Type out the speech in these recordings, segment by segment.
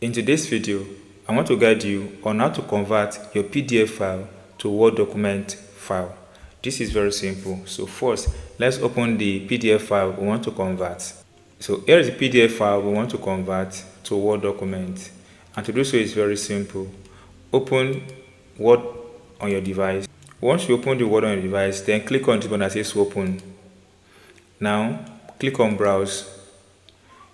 In today's video, I want to guide you on how to convert your PDF file to Word document file. This is very simple. So first, let's open the PDF file we want to convert. So here is the PDF file we want to convert to Word document. And to do so is very simple. Open Word on your device. Once you open the Word on your device, then click on this button that says open. Now, click on browse.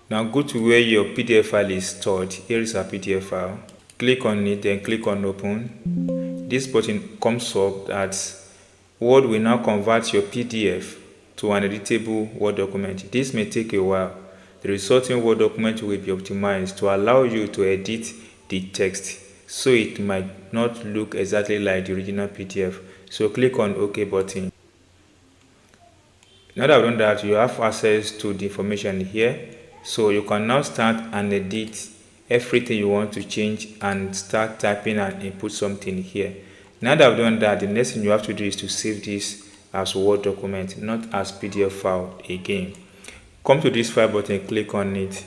Now go to where your PDF file is stored. Here is our PDF file. Click on it, then click on open. This button comes up that Word will now convert your PDF to an editable Word document. This may take a while. The resulting Word document will be optimized to allow you to edit the text, so it might not look exactly like the original PDF. So click on OK button. Now that I've done that, you have access to the information here. So you can now start and edit everything you want to change and start typing and input something here. Now that I've done that, the next thing you have to do is to save this as Word document, not as PDF file again. Come to this file button, click on it.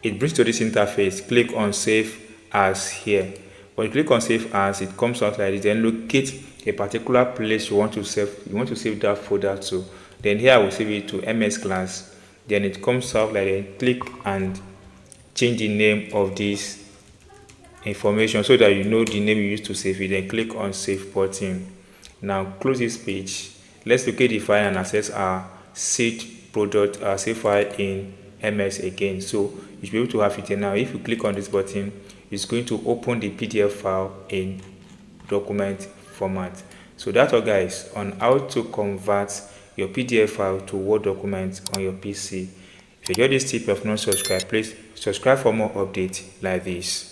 It brings to this interface. Click on save as here. When you click on save as, it comes out like this. Then locate a particular place you want to save. You want to save that folder to. Then here I will save it to MS Class. Then it comes out like that. Click and change the name of this information so that you know the name you used to save it. Then click on save button. Now close this page. Let's locate the file and access our saved product, our save file in MS again. So you should be able to have it here now. If you click on this button, it's going to open the PDF file in document format. So that's all, guys, on how to convert your PDF file to Word document on your PC. If you enjoyed this tip, if you have not subscribed, please subscribe for more updates like this.